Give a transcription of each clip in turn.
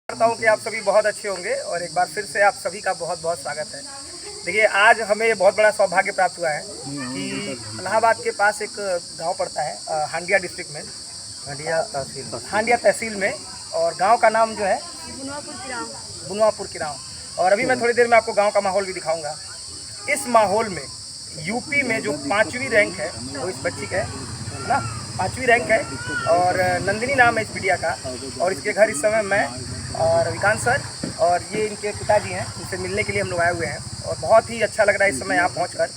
करता हूँ कि आप सभी बहुत अच्छे होंगे और एक बार फिर से आप सभी का बहुत बहुत स्वागत है। देखिए, आज हमें ये बहुत बड़ा सौभाग्य प्राप्त हुआ है कि इलाहाबाद के पास एक गांव पड़ता है हांडिया डिस्ट्रिक्ट में, हांडिया तहसील में, और गांव का नाम जो है बुनवापुर किराम। और अभी मैं थोड़ी देर में आपको गांव का माहौल भी दिखाऊंगा। इस माहौल में यूपी में जो 5वीं रैंक है वो इस बच्ची का है ना, 5वीं रैंक है और नंदिनी नाम है इस बिटिया का। और इसके घर इस समय मैं और विकांत सर और ये इनके पिताजी हैं, इनसे मिलने के लिए हम लोग आए हुए हैं और बहुत ही अच्छा लग रहा है इस समय यहाँ पहुँचकर।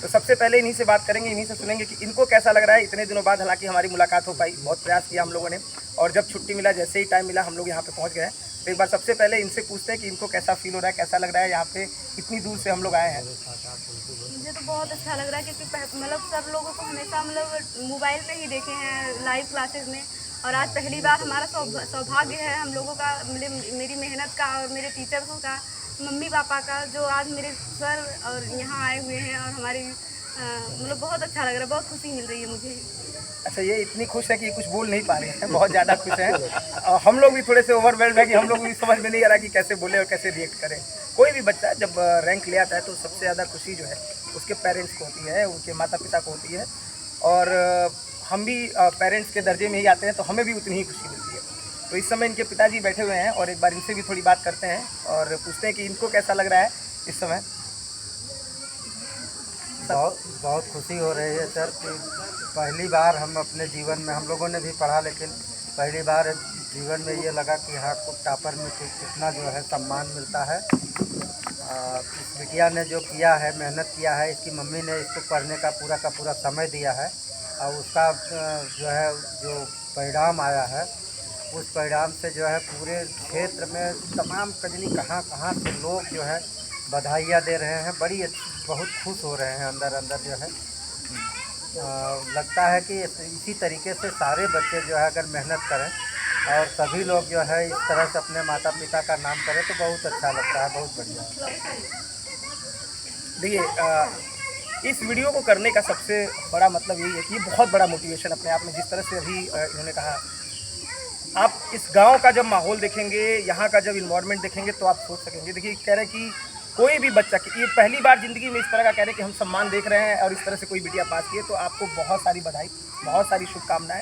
तो सबसे पहले इन्हीं से बात करेंगे, इन्हीं से सुनेंगे कि इनको कैसा लग रहा है। इतने दिनों बाद हालांकि हमारी मुलाकात हो पाई, बहुत प्रयास किया हम लोगों ने, और जब छुट्टी मिला, जैसे ही टाइम मिला, हम लोग यहाँ पे पहुँच गए। तो एक बार सबसे पहले इनसे पूछते हैं कि इनको कैसा फील हो रहा है, कैसा लग रहा है यहाँ पे इतनी दूर से हम लोग आए हैं। मुझे तो बहुत अच्छा लग रहा है क्योंकि मतलब सब लोगों को हमेशा मतलब मोबाइल पे ही देखे हैं लाइव क्लासेस में, और आज पहली बार हमारा सौभाग्य है हम लोगों का, मेरी मेहनत का और मेरे टीचर्सों का, मम्मी पापा का, जो आज मेरे सर और यहाँ आए हुए हैं और हमारी मतलब बहुत अच्छा लग रहा है, बहुत खुशी मिल रही है मुझे। अच्छा, ये इतनी खुश है कि कुछ बोल नहीं पा रहे हैं, बहुत ज़्यादा खुश हैं। और हम लोग भी थोड़े से ओवरवेल्ड है कि हम लोग भी समझ में नहीं आ रहा कि कैसे बोले और कैसे रिएक्ट करें। कोई भी बच्चा जब रैंक ले आता है तो सबसे ज़्यादा खुशी जो है उसके पेरेंट्स को होती है, उनके माता पिता को होती है। और हम भी पेरेंट्स के दर्जे में ही आते हैं तो हमें भी उतनी ही खुशी मिलती है। तो इस समय इनके पिताजी बैठे हुए हैं और एक बार इनसे भी थोड़ी बात करते हैं और पूछते हैं कि इनको कैसा लग रहा है इस समय। बहुत खुशी हो रही है सर कि पहली बार हम अपने जीवन में, हम लोगों ने भी पढ़ा लेकिन पहली बार जीवन में ये लगा कि हाँ, को टॉपर में कितना जो है सम्मान मिलता है। इस बिटिया ने जो किया है, मेहनत किया है, इसकी मम्मी ने इसको पढ़ने का पूरा समय दिया है और उसका जो है जो परिणाम आया है, उस परिणाम से जो है पूरे क्षेत्र में तमाम कजनी कहाँ से लोग जो है बधाइयाँ दे रहे हैं, बहुत खुश हो रहे हैं अंदर जो है। लगता है कि इसी तरीके से सारे बच्चे जो है अगर मेहनत करें और सभी लोग जो है इस तरह से अपने माता पिता का नाम करें तो बहुत अच्छा लगता है, बहुत बढ़िया। देखिए, इस वीडियो को करने का सबसे बड़ा मतलब यही है कि ये बहुत बड़ा मोटिवेशन अपने आप में, जिस तरह से अभी इन्होंने कहा, आप इस गांव का जब माहौल देखेंगे, यहाँ का जब इन्वायरमेंट देखेंगे तो आप सोच सकेंगे। देखिए, कह रहे हैं कि कोई भी बच्चा की ये पहली बार ज़िंदगी में इस तरह का कह रहे हैं कि हम सम्मान देख रहे हैं और इस तरह से कोई बिटिया पास की है, तो आपको बहुत सारी बधाई, बहुत सारी शुभकामनाएं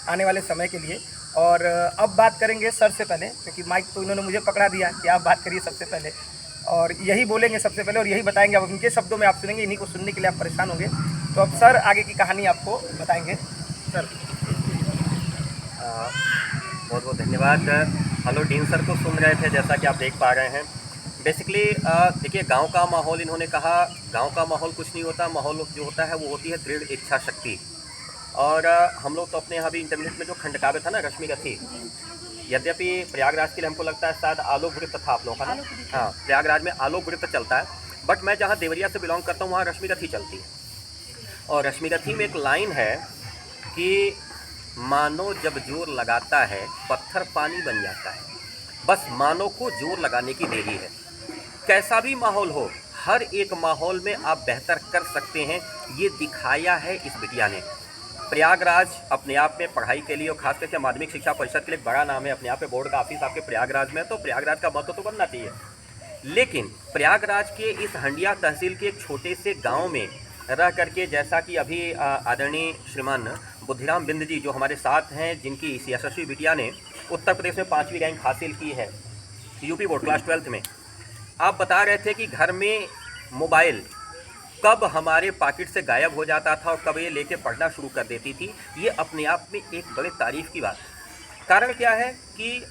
आने वाले समय के लिए। और अब बात करेंगे सर से पहले, क्योंकि माइक तो इन्होंने मुझे पकड़ा दिया कि आप बात करिए सबसे पहले, और यही बोलेंगे सबसे पहले और यही बताएंगे। अब उनके शब्दों में आप सुनेंगे, इन्हीं को सुनने के लिए आप परेशान होंगे। तो अब सर आगे की कहानी आपको बताएंगे। सर बहुत बहुत धन्यवाद। हम लोग डीन सर को सुन रहे थे, जैसा कि आप देख पा रहे हैं। बेसिकली देखिए, गांव का माहौल, इन्होंने कहा गांव का माहौल कुछ नहीं होता, माहौल जो होता है वो होती है दृढ़ इच्छा शक्ति। और हम लोग तो अपने यहाँ भी इंटरनेट में जो खंडकाव्य था ना, रश्मिरथी, यद्यपि प्रयागराज के लिए हमको लगता है शायद आलोक वृत्त था आप लोगों का ना, हाँ, प्रयागराज में आलोक वृत्त चलता है, बट मैं जहाँ देवरिया से बिलोंग करता हूँ वहाँ रश्मिरथी चलती है। और रश्मिरथी में एक लाइन है कि मानो जब जोर लगाता है पत्थर पानी बन जाता है, बस मानो को जोर लगाने की देरी है। कैसा भी माहौल हो, हर एक माहौल में आप बेहतर कर सकते हैं, ये दिखाया है इस बिटिया ने। प्रयागराज अपने आप में पढ़ाई के लिए और खास करके माध्यमिक शिक्षा परिषद के लिए बड़ा नाम है, अपने आप में बोर्ड का ऑफिस आपके प्रयागराज में, तो प्रयागराज का महत्व तो बनना चाहिए। लेकिन प्रयागराज के इस हंडिया तहसील के एक छोटे से गाँव में रह करके, जैसा कि अभी आदरणीय श्रीमान बुद्धिराम बिंद जी जो हमारे साथ हैं, जिनकी इस यशस्वी बिटिया ने उत्तर प्रदेश में 5वीं रैंक हासिल की है यूपी बोर्ड क्लास 12th में, आप बता रहे थे कि घर में मोबाइल कब हमारे पॉकेट से गायब हो जाता था और कब ये लेके पढ़ना शुरू कर देती थी। ये अपने आप में एक बड़े तारीफ़ की बात है। कारण क्या है कि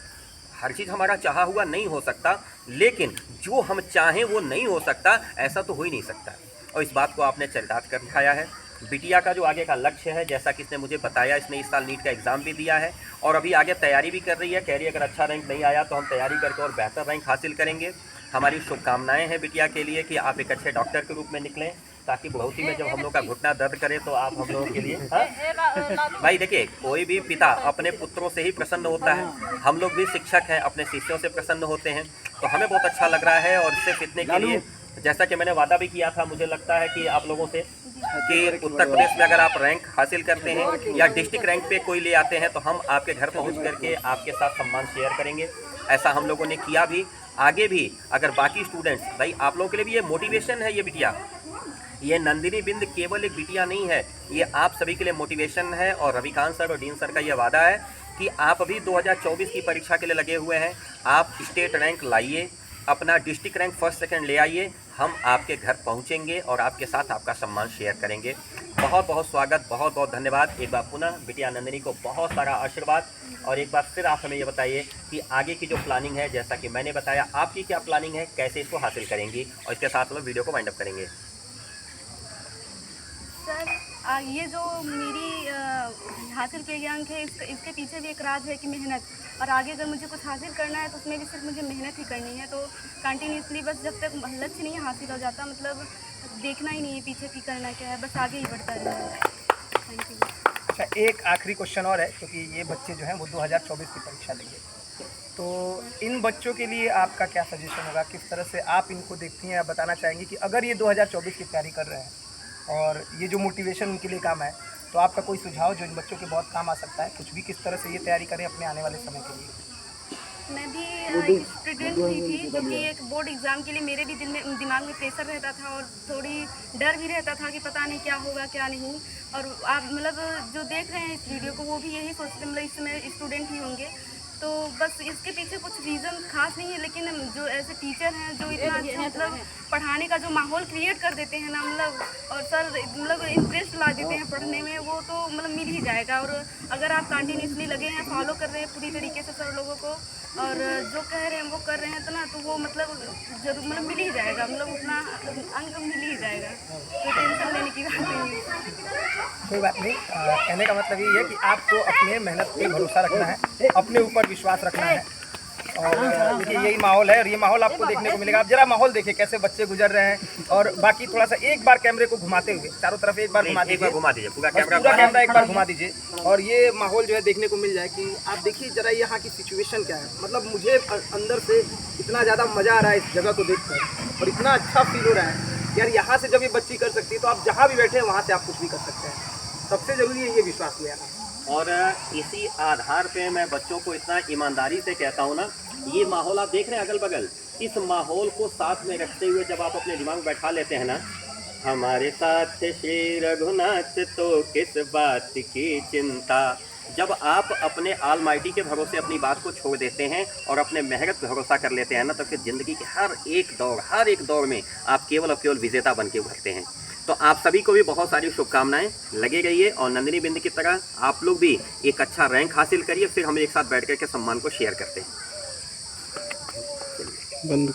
हर चीज़ हमारा चाहा हुआ नहीं हो सकता, लेकिन जो हम चाहें वो नहीं हो सकता, ऐसा तो हो ही नहीं सकता। और इस बात को आपने चरितार्थ कर दिखाया है। बिटिया का जो आगे का लक्ष्य है, जैसा कि इसने मुझे बताया, इसने इस साल नीट का एग्ज़ाम भी दिया है और अभी आगे तैयारी भी कर रही है। कह रही है अगर अच्छा रैंक नहीं आया तो हम तैयारी करके और बेहतर रैंक हासिल करेंगे। हमारी शुभकामनाएं हैं बिटिया के लिए कि आप एक अच्छे डॉक्टर के रूप में निकलें, ताकि बुढ़ौती में जब हम लोग का घुटना दर्द करे तो आप हम लोगों के लिए, हाँ भाई, देखिए कोई भी पिता अपने पुत्रों से ही प्रसन्न होता है। हम लोग भी शिक्षक हैं, अपने शिष्यों से प्रसन्न होते हैं, तो हमें बहुत अच्छा लग रहा है। और इससे जीतने के लिए, जैसा कि मैंने वादा भी किया था, मुझे लगता है कि आप लोगों से, कि उत्तर प्रदेश में अगर आप रैंक हासिल करते हैं या डिस्ट्रिक्ट रैंक पे कोई ले आते हैं तो हम आपके घर पहुंच करके आपके साथ सम्मान शेयर करेंगे। ऐसा हम लोगों ने किया भी, आगे भी अगर बाकी स्टूडेंट्स, भाई आप लोगों के लिए भी ये मोटिवेशन है। ये बिटिया, ये नंदिनी बिंद केवल एक बिटिया नहीं है, ये आप सभी के लिए मोटिवेशन है। और रविकांत सर और डीन सर का ये वादा है कि आप अभी 2024 की परीक्षा के लिए लगे हुए हैं, आप स्टेट रैंक लाइए, अपना डिस्ट्रिक्ट रैंक फर्स्ट सेकंड ले आइए, हम आपके घर पहुंचेंगे और आपके साथ आपका सम्मान शेयर करेंगे। बहुत बहुत स्वागत, बहुत बहुत धन्यवाद। एक बार पुनः बिटिया नंदिनी को बहुत सारा आशीर्वाद। और एक बार फिर आप हमें ये बताइए कि आगे की जो प्लानिंग है, जैसा कि मैंने बताया, आपकी क्या प्लानिंग है, कैसे इसको हासिल करेंगी, और इसके साथ हम वीडियो को वाइंड अप करेंगे। सर ये जो मेरी हासिल किए गए अंक है, इसके पीछे भी एक राज है कि मेहनत। और आगे अगर मुझे कुछ हासिल करना है तो उसमें भी सिर्फ मुझे मेहनत ही करनी है। तो कंटिन्यूसली बस जब तक लक्ष्य नहीं हासिल हो जाता, मतलब देखना ही नहीं है पीछे की करना क्या है, बस आगे ही बढ़ता रहना। Thank you. अच्छा, एक आखिरी क्वेश्चन और है, क्योंकि ये बच्चे जो हैं वो 2024 की परीक्षा देंगे, तो इन बच्चों के लिए आपका क्या सजेशन होगा, किस तरह से आप इनको देखती हैं? आप बताना चाहेंगी कि अगर ये 2024 की तैयारी कर रहे हैं और ये जो मोटिवेशन उनके लिए काम है, तो आपका कोई सुझाव जो इन बच्चों के बहुत काम आ सकता है, कुछ भी, किस तरह से ये तैयारी करें अपने आने वाले समय के लिए? मैं भी स्टूडेंट हुई थी, जो कि एक बोर्ड एग्ज़ाम के लिए मेरे भी दिमाग में प्रेशर रहता था और थोड़ी डर भी रहता था कि पता नहीं क्या होगा क्या नहीं। और आप मतलब जो देख रहे हैं इस वीडियो को, वो भी यही सोचते, मतलब इस समय स्टूडेंट ही होंगे। तो बस इसके पीछे कुछ रीज़न खास नहीं है, लेकिन जो ऐसे टीचर हैं जो इतना अच्छा मतलब पढ़ाने का जो माहौल क्रिएट कर देते हैं ना, मतलब और सर मतलब इंटरेस्ट ला देते हैं पढ़ने में, वो तो मतलब मिल ही जाएगा। और अगर आप कंटिन्यूसली लगे हैं, फॉलो कर रहे हैं पूरी तरीके से सर लोगों को, और जो कह रहे हैं वो कर रहे हैं, तो ना तो वो मतलब जरूर मतलब मिल ही जाएगा, मतलब उतना अंक मिल ही जाएगा। तो टेंशन लेने की बात नहीं है। कोई बात नहीं, कहने का मतलब ये है कि आपको अपने मेहनत पे भरोसा रखना है, अपने ऊपर विश्वास रखना है। और देखिए यही माहौल है, और ये माहौल आपको देखने को मिलेगा। आप जरा माहौल देखिए कैसे बच्चे गुजर रहे हैं। और बाकी थोड़ा सा एक बार कैमरे को घुमाते हुए चारों तरफ एक बार घुमा दीजिए, पूरा कैमरा एक बार घुमा दीजिए, और ये माहौल जो है देखने को मिल जाए कि आप देखिए जरा यहाँ की सिचुएशन क्या है। मतलब मुझे अंदर से इतना ज़्यादा मज़ा आ रहा है इस जगह को देखकर, और इतना अच्छा फील हो रहा है यार, यहाँ से जब ये बच्ची कर सकती है तो आप जहाँ भी बैठे हैं वहाँ से आप कुछ भी कर सकते हैं। सबसे ज़रूरी है ये विश्वास ले आना। और इसी आधार पे मैं बच्चों को इतना ईमानदारी से कहता हूँ ना, ये माहौल आप देख रहे हैं अगल बगल, इस माहौल को साथ में रखते हुए जब आप अपने दिमाग में बैठा लेते हैं ना, हमारे साथ श्री रघुनाथ तो किस बात की चिंता, जब आप अपने ऑलमाइटी के भरोसे अपनी बात को छोड़ देते हैं और अपने मेहनत पे भरोसा कर लेते हैं ना, तो फिर ज़िंदगी के हर एक दौर में आप केवल और केवल विजेता बन के उभरते हैं। तो आप सभी को भी बहुत सारी शुभकामनाएं, लगे रहिए और नंदिनी बिंद की तरह आप लोग भी एक अच्छा रैंक हासिल करिए। फिर हम एक साथ बैठ कर के सम्मान को शेयर करते हैं। बंद।